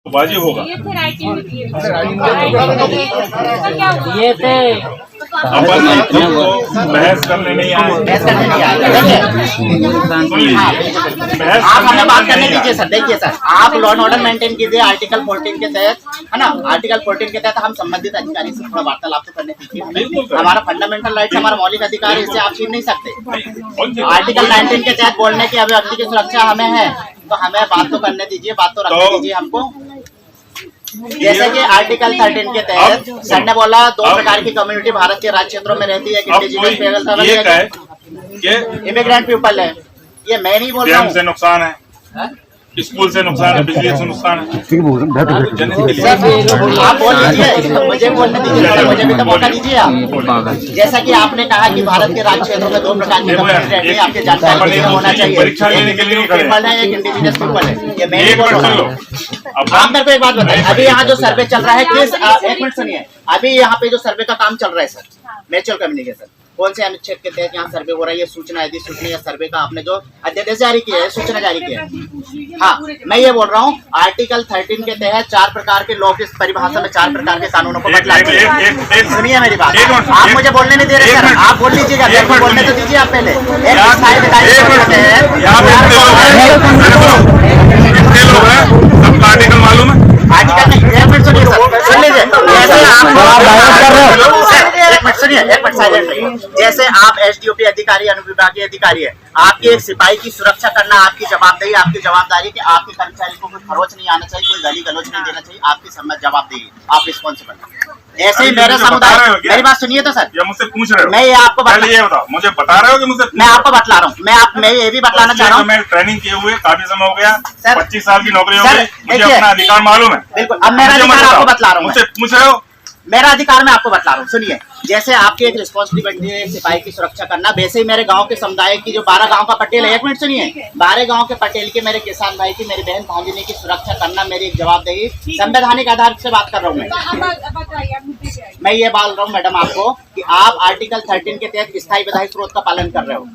बाजी होगा। ये थे अपन बहस करने नहीं आए। आप हमें बात करने दीजिए सर। देखिए सर, आप लॉ एंड ऑर्डर मेंटेन कीजिए आर्टिकल 14 के तहत, है ना। आर्टिकल 14 के तहत हम संबंधित अधिकारी से थोड़ा वार्तालाप तो करने दीजिए हमें। हमारा फंडामेंटल राइट्स, हमारा मौलिक अधिकार है, इससे आप छीन नहीं सकते। आर्टिकल 19 के तहत बोलने की अभिव्यक्ति की सुरक्षा हमें है, तो हमें बात तो करने दीजिए, बात तो रखने दीजिए हमको। जैसे कि आर्टिकल 13 के तहत सर ने बोला 2 प्रकार की कम्युनिटी भारत के राज्य क्षेत्रों में रहती है, इंडिजिनस इमिग्रेंट पीपल है। ये मैं नहीं बोल रहा हूँ। से नुकसान है, स्कूल से नुकसान है, बिजली से नुकसान है। आप बोल दीजिए, मुझे बोलने दीजिए, मुझे भी तो मौका दीजिए आप। जैसा कि आपने कहा कि भारत के राज्य क्षेत्रों में 2 प्रकार की कम्युनिटी रहती है, आपके जानकारी होना चाहिए। परीक्षा लेने के लिए पीपल है, एक इंडिजिनस पीपल है। ये मैं नहीं बोल रहा हूँ। आप मेरे को एक बात बताइए, अभी यहाँ जो सर्वे चल रहा है किस, एक मिनट सुनिए, अभी यहाँ पे जो सर्वे का काम चल रहा है सर, म्यूचुअल कम्युनिकेशन, कौन से अनुच्छेद के तहत यहाँ सर्वे हो रहा है? ये सूचना अधिसूचना या सर्वे का आपने जो अध्यादेश जारी किया है, सूचना जारी किया है। हाँ, मैं ये बोल रहा हूँ आर्टिकल 13 के तहत 4 प्रकार के लॉ की परिभाषा में 4 प्रकार के कानूनों को बदला। सुनिए मेरी बात, आप मुझे बोलने नहीं दे रहे सर, आप बोल लीजिएगा, मेरे को बोलने तो दीजिए आप पहले। आर्टिकल मालूम है? आर्टिकल नहीं, एक मिनट सुनिए सर, सुन लीजिए। एक मिनट साइलेंट रहिए। जैसे आप एसडीओपी अधिकारी, अनुविभागीय अधिकारी है, आपकी एक सिपाही की सुरक्षा करना आपकी जवाबदेही, आपकी जवाबदारी कि आपके कर्मचारी को कोई खरोच नहीं आना चाहिए, कोई गाली गलौज नहीं देना चाहिए, आपकी जवाबदेही, आप रिस्पॉन्सिबल। ऐसे ही मेरा समुदाय, मेरी बात सुनिए तो सर, या मुझसे पूछ रहे हो? मैं ये आपको ये बताओ, मुझे बता रहे हो कि मुझे? मैं आपको बतला रहा हूँ, मैं ये भी बतलाना चाह रहा हूँ। मैं ट्रेनिंग किए हुए काफी समय हो गया, 25 साल की नौकरी हो गई, मुझे देखिए, अपना अधिकार मालूम है। बिल्कुल, अब मेरा अधिकार आपको बतला रहा हूँ, मुझसे पूछ रहे हो? मेरा अधिकार मैं आपको बतला रहा हूँ। सुनिए, जैसे आपकी एक रिस्पॉन्सिबिलिटी है सिपाही की सुरक्षा करना, वैसे ही मेरे गांव के समुदाय की जो 12 गांव का पटेल है, एक मिनट सुनिए, 12 गांव के पटेल के, मेरे किसान भाई की, मेरी बहन भांजिनी की सुरक्षा करना मेरी एक जवाबदेही, संवैधानिक आधार से बात कर रहा हूँ मैं ये बोल रहा हूँ मैडम आपको कि आप आर्टिकल 13 के तहत स्थायी विधायी स्रोत का पालन कर रहे हो।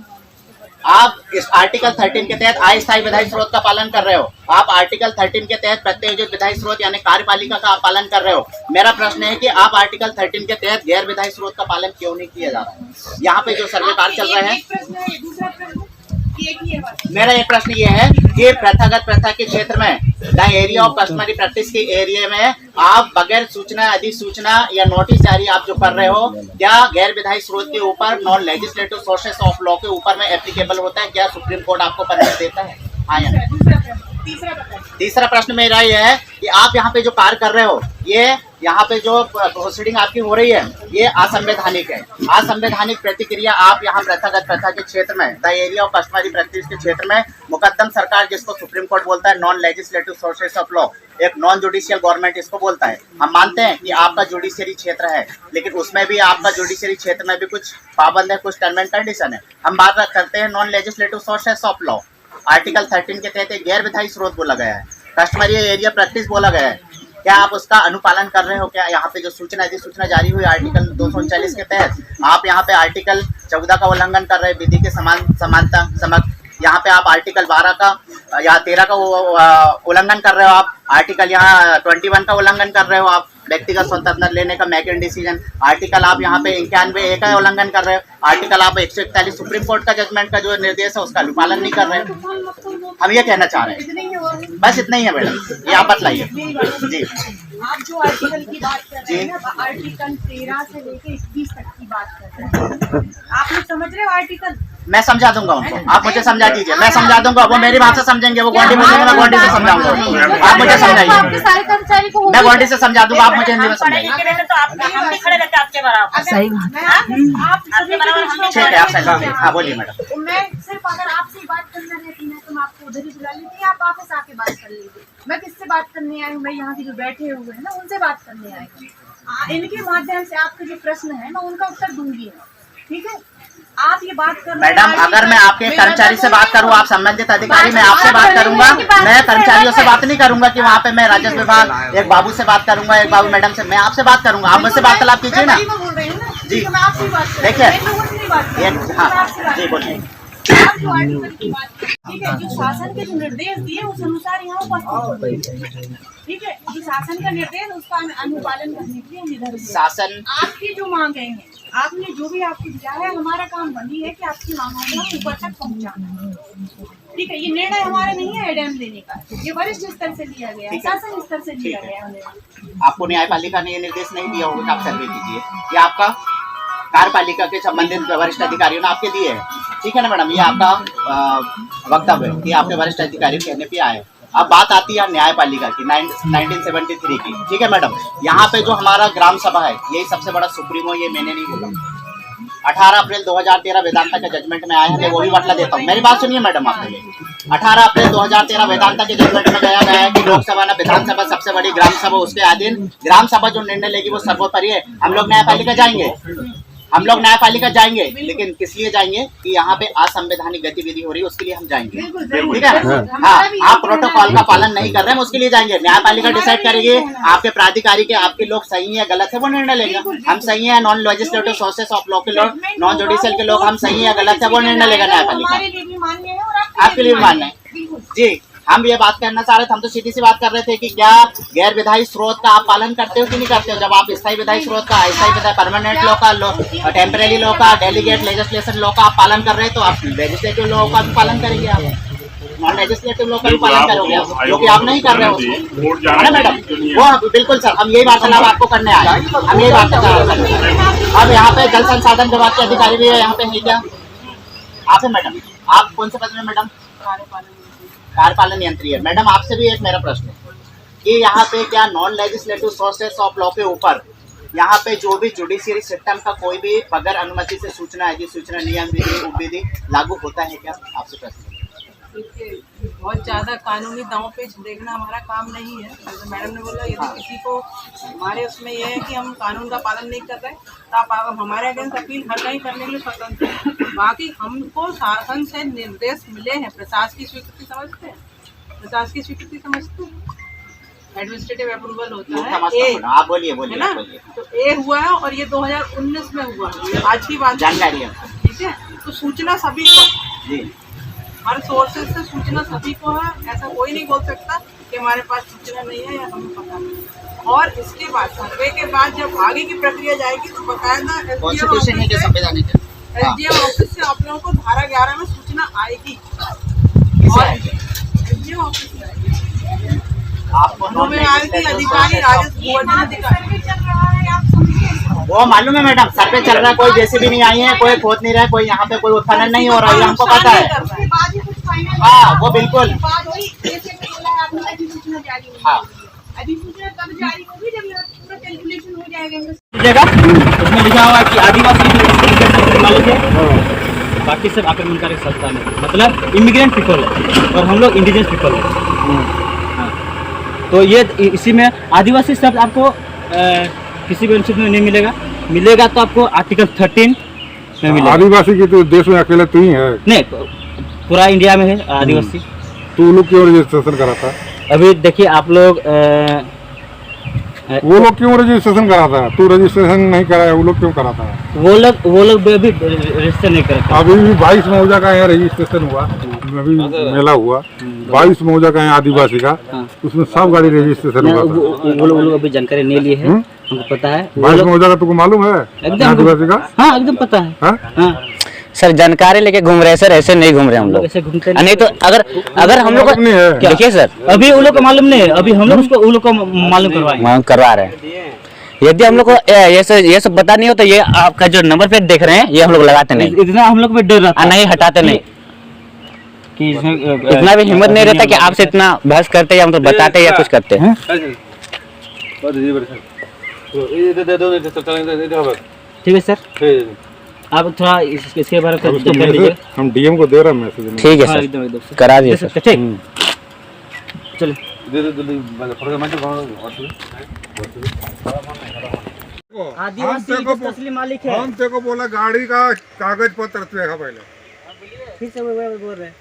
आप इस आर्टिकल 13 के तहत अस्थायी विधायी स्रोत का पालन कर रहे हो। आप आर्टिकल 13 के तहत प्रत्यायोजित विधायी स्रोत यानी कार्यपालिका का पालन कर रहे हो। मेरा प्रश्न है कि आप आर्टिकल 13 के तहत गैर विधायी स्रोत का पालन क्यों नहीं किया जा रहा है? यहाँ पे जो सर्वे कार्य चल रहे हैं, मेरा एक प्रश्न ये है कि प्रथागत प्रथा के क्षेत्र में, the area of customary practice के एरिया में आप बगैर सूचना, अधिसूचना या नोटिस जारी आप जो कर रहे हो, क्या गैर विधायी स्रोत के ऊपर, non legislative sources of law के ऊपर में एप्लीकेबल होता है? क्या सुप्रीम कोर्ट आपको परमिट देता है? हाँ या तीसरा प्रश्न मेरा ये है कि आप यहाँ पे जो कार्य कर रहे हो, ये यहाँ पे जो प्रोसीडिंग आपकी हो रही है, ये असंवैधानिक है। असंवैधानिक प्रतिक्रिया आप यहाँ प्रथागत प्रथा के क्षेत्र में, the area of customary practice के क्षेत्र में, मुकद्दम सरकार जिसको सुप्रीम कोर्ट बोलता है non legislative sources of law, एक नॉन जुडिशियल गवर्नमेंट इसको बोलता है। हम मानते हैं कि आपका जुडिशियरी क्षेत्र है, लेकिन उसमें भी आपका जुडिशियरी क्षेत्र में भी कुछ पाबंद है, कुछ टर्म एंड कंडीशन है। हम बात करते हैं non legislative sources of law. Article 13 के तहत गैर विधायी स्रोत बोला गया है, कस्टमरी एरिया प्रैक्टिस बोला गया है। क्या आप उसका अनुपालन कर रहे हो? क्या यहाँ पे जो सूचना अधिसूचना जारी हुई आर्टिकल 239 के तहत, आप यहाँ पे आर्टिकल 14 का उल्लंघन कर रहे हैं, विधि के समानता समक, यहाँ पे आप आर्टिकल 12 का या 13 का उल्लंघन कर रहे हो, आप आर्टिकल यहाँ 21 का उल्लंघन कर रहे हो, आप व्यक्तिगत स्वतंत्रता लेने का मैकेन डिसीजन, आर्टिकल आप यहाँ पे 91A का उल्लंघन कर रहे हो, आर्टिकल आप 141 सुप्रीम कोर्ट का जजमेंट का जो निर्देश है उसका अनुपालन नहीं कर रहे हो। हम ये कहना चाह रहे हैं, बस इतना ही है मैडम, ये आप बतलाइए जी। आप जो आर्टिकल की बात कर रहे हैं ना, आर्टिकल 13 से लेकर 21 तक की बात कर रहे हैं, आप लोग समझ रहे हो आर्टिकल? मैं समझा दूंगा उनको, आप मुझे समझा दीजिए, मैं समझा दूंगा, वो मेरी भाषा समझेंगे, वो गोंडी बोलेंगे, मैं गोंडी से समझाऊंगा, आप मुझे समझाइए, मैं गोंडी से समझा दूंगा, आप मुझे हिंदी में समझाइए। ठीक है, आप सही, हाँ बोलिए मैडम। मैं सिर्फ अगर आपसे बात करना रहती है तो मैं आपको उधर ही बुला लेती, आप वापस आके बात कर लीजिए। मैं किससे बात करने आई हूँ? मैं यहाँ के जो बैठे हुए हैं ना, उनसे बात करने आई हूँ। इनके माध्यम से आपके जो प्रश्न है मैं उनका उत्तर दूंगी, ठीक है? आप ये बात कर, मैडम अगर मैं आपके कर्मचारी से बात करूं, आप संबंधित अधिकारी, मैं आपसे बात करूंगा, मैं कर्मचारियों से बात नहीं करूंगा कि वहाँ पे मैं राजस्व विभाग एक बाबू से बात करूंगा, एक बाबू मैडम से, मैं आपसे बात करूंगा, आप मुझसे वार्तालाप कीजिए ना जी। देखिए, हाँ जी बोलिए। आप जो आर्टिकल की बात, ठीक है, जो शासन के जो निर्देश दिए उस अनुसार यहाँ उपस्थित, ठीक है? जो शासन का निर्देश उसका अनुपालन करने के लिए हम इधर हुए। शासन आपकी जो मांगे हैं, आपने जो भी आपको दिया है, हमारा काम बनी है कि आपकी मांगों को ऊपर तक पहुंचाना। ठीक है, ये निर्णय हमारा नहीं है डैम देने का, ये वरिष्ठ स्तर से लिया गया है, शासन स्तर से लिया गया है। आपको न्यायपालिका ने ये निर्देश नहीं दिया होगा कि आप सर्वे कीजिए, ये आपका कार्यपालिका के संबंधित वरिष्ठ अधिकारियों ने आपके दिए हैं। ठीक है ना मैडम, ये आपका वक्तव्य है कि आपके वरिष्ठ अधिकारी कहने पे आए। अब बात आती है न्यायपालिका की 1973 की। ठीक है मैडम, यहाँ पे जो हमारा ग्राम सभा है यही सबसे बड़ा सुप्रीमो, ये मैंने नहीं बोला। 18 अप्रैल 2013 वेदांता के जजमेंट में आया है, मैं वो भी बतला देता हूँ। मेरी बात सुनिए मैडम आप पहले। 18 अप्रैल 2013 वेदांता के जजमेंट में गया है कि लोकसभा न विधानसभा सबसे बड़ी ग्राम सभा, उसके अधीन ग्राम सभा जो निर्णय लेगी वो सर्वोपरि है। हम लोग न्यायपालिका जाएंगे, हम लोग न्यायपालिका जाएंगे, लेकिन किस लिए जाएंगे कि यहाँ पे असंवैधानिक गतिविधि हो रही है, उसके लिए हम जाएंगे। ठीक है, हाँ, आप प्रोटोकॉल का पालन नहीं कर रहे हैं, उसके लिए जाएंगे। न्यायपालिका डिसाइड करेगी आपके प्राधिकारी के आपके लोग सही है गलत है, वो निर्णय लेगा। हम सही है, non legislative sources of law के लोग, नॉन जुडिशियल के लोग हम सही है गलत है, वो निर्णय लेगा न्यायपालिका। आपके लिए भी मान्य है जी। हम ये बात करना चाह रहे थे, हम तो सीधी सी बात कर रहे थे कि क्या गैर विधायी स्रोत का आप पालन करते हो कि नहीं करते हो। जब आप स्थायी विधायी स्रोत का, अस्थायी विधायी परमानेंट लॉ का, टेम्परेरी लॉ का, डेलीगेट लेजिस्लेशन लॉ का आप पालन कर रहे हैं, तो आप लेजिस्लेटिव लॉ का भी पालन करेंगे, आप नॉन लेजिस्लेटिव लॉ का भी पालन करोगे, जो कि आप नहीं कर रहे हो उसको, है ना मैडम। वो बिल्कुल सर, हम यही वार्तालाप आपको करने आए, हम यही वार्तालाप करने आए। अब यहाँ पे जल संसाधन विभाग के अधिकारी भी है, यहाँ पे है क्या आप है मैडम? आप कौन से पद में मैडम? कार्यपालन यंत्री है मैडम। आपसे भी एक मेरा प्रश्न है कि यहाँ पे क्या non legislative sources of law के ऊपर यहाँ पे जो भी जुडिशियरी सिस्टम का कोई भी बगैर अनुमति से सूचना है, सूचना नियम विधि उपविधि लागू होता है क्या? आपसे प्रश्न। देखिए, बहुत ज़्यादा कानूनी दांव पेच देखना हमारा काम नहीं है। जैसे मैडम ने बोला, यदि किसी को हमारे उसमें यह है कि हम कानून का पालन नहीं कर रहे, तो आप हमारे अगेंस्ट अपील हर कहीं करने के लिए स्वतंत्र हैं। बाकी हमको शासन से निर्देश मिले हैं, प्रशासकीय स्वीकृति समझते हैं, प्रशासकीय स्वीकृति समझते हैं, एडमिनिस्ट्रेटिव अप्रूवल होता है, आप बोलिए है ना। तो ए हुआ है और ये 2019 में हुआ है, आज की बात जानकारी है। ठीक है, तो सूचना सभी को, हर सोर्सेज से सूचना सभी को है। ऐसा कोई नहीं बोल सकता कि हमारे पास सूचना नहीं है या हमें पता नहीं। और इसके बाद सर्वे के बाद जब आगे की प्रक्रिया जाएगी तो बकायदा एसडीएम ऑफिस से आप लोगों को धारा 11 में सूचना आएगी और एसडीएम ऑफिस से आएगी। अधिकारी राजस्व अधिकारी वो मालूम है मैडम, सर्वे चल रहा है, कोई जेसीबी नहीं आई है, कोई खोद नहीं रहा है, कोई यहाँ पे कोई उत्खनन नहीं हो रहा है, हमको पता है। हाँ, वो बिल्कुल। हाँ, अधिसूचना कब जारी होगी? जब यहाँ पूरा कैलकुलेशन हो जाएगा। उसमें लिखा हुआ है कि आदिवासी मालिक है, बाकी सब आक्रमणकारी संस्थान है, मतलब इमिग्रेंट पीपल है और हम लोग इंडिजिनस पीपल है। तो ये इसी में आदिवासी शब्द आपको किसी भी अनुच्छेद में नहीं मिलेगा, मिलेगा तो आपको आर्टिकल 13 में मिलेगा। आदिवासी की तो देश में अकेले तू ही है? नहीं, पूरा इंडिया में है आदिवासी। तो लोग क्यों रजिस्ट्रेशन कराता है? अभी देखिए आप लोग वो लोग क्यों रजिस्ट्रेशन कराता है? तू रजिस्ट्रेशन नहीं कराया, वो लोग क्यों कराता है? वो लोग भी अभी रजिस्टर नहीं करते। अभी भी 22 मौजा का यहाँ रजिस्ट्रेशन हुआ, अभी मेला हुआ 22 मौजा का यहाँ आदिवासी का, उसमें सब गाड़ी रजिस्ट्रेशन हुआ। वो लोग अभी जानकारी नहीं लिए है, हमको पता है। 22 मौजा का तुमको मालूम है आदिवासी का? हाँ, एकदम पता है। हाँ सर, जानकारी लेके घूम रहे हैं सर, ऐसे नहीं घूम रहे हम लोग, ऐसे घूमते नहीं। तो अगर हम लोग देखिए सर, अभी उन लोग को मालूम नहीं है, अभी हम लोग उसको उन लोग को मालूम करवा रहे हैं। यदि हम लोग को ये सब पता नहीं हो तो ये आपका जो नंबर प्लेट देख रहे हैं ये हम लोग लगाते नहीं, इतना हम लोग में डर रहता है, नहीं हटाते नहीं, कि इतना भी हिम्मत नहीं रहता कि आपसे इतना बहस करते या मतलब बताते या कुछ करते हैं। ठीक है सर, आप थोड़ा इसके बारे में कर दीजिए। हम डीएम को दे रहे हैं मैसेज। ठीक है सर, करा दिए सर। ठीक, चलो। आदिवासी असली मालिक है। हम तेरे को बोला गाड़ी का कागज पत्र देखा पहले। फिर से बोल रहे हैं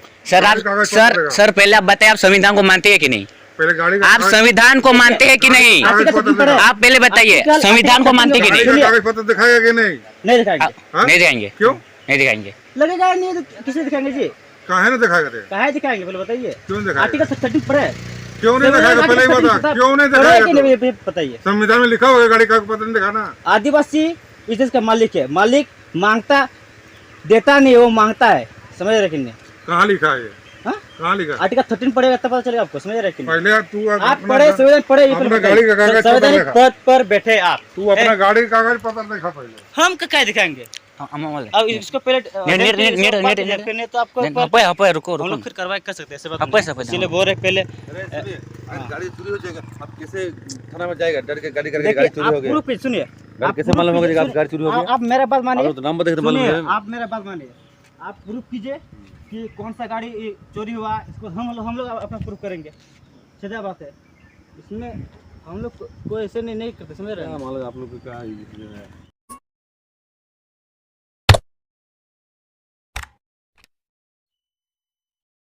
सर पहले आप बताइए, आप संविधान को मानते हैं कि नहीं? पहले गाड़ी आप संविधान को मानते हैं कि नहीं? आप पहले बताइए, संविधान को मानते कि नहीं? कागज पत्र दिखाएगा कि नहीं? नहीं दिखाएंगे। नहीं दिखाएंगे। क्यों नहीं दिखाएंगे? लगेगा नहीं तो किसे दिखाएंगे जी? काहे ना दिखाएगा? काहे दिखाएंगे पहले बताइए। क्यों दिखाएगा? आर्टिकल 30 पर है। क्यों नहीं दिखाएगा? पहले ही बता, क्यों नहीं पढ़े कि दिखाएगा? नहीं ये बताइए। संविधान में लिखा होगा गाड़ी का कागज पत्र नहीं दिखाना। आदिवासी इस देश का मालिक है, मालिक मांगता देता नहीं, वो मांगता है, समझ रहे कि नहीं? कहाँ लिखा है ये? हाँ? कहाँ लिखा है? आर्टिकल 13 पढ़ेगा तब पता चलेगा आपको, समझ रहे कि नहीं? पहले तू आप पढ़े, संविधान पढ़े, ये अपना पहले गाड़ी का कागज पत्र संवैधानिक दिखा। पद पर बैठे आप, तू अपना गाड़ी का कागज पत्र दिखा पहले। हम क्या दिखाएंगे? अब इसको पहले नेट तो आपको अपर रुको हम लोग रुको फिर कार्रवाई कर सकते हैं, ऐसे बात अपर नहीं। इसलिए बोल रहे पहले गाड़ी चोरी हो जाएगा, आप कैसे थाना में जाएगा? डर के गाड़ी करके देखिए, गाड़ी चोरी आप हो गया, प्रूफ सुनिए, गाड़ी कैसे मालूम होगा कि आप गाड़ी चोरी हो गया? आप मेरा बात मानिए, आप तो नाम बताइए तो मालूम सुनिए, है। आप मेरा बात मानिए, आप प्रूफ कीजिए कि कौन सा गाड़ी चोरी हुआ, इसको हम लोग अपना प्रूफ करेंगे, सीधा बात है। इसमें हम लोग कोई ऐसे नहीं करते, समझ रहे हैं? आप लोग का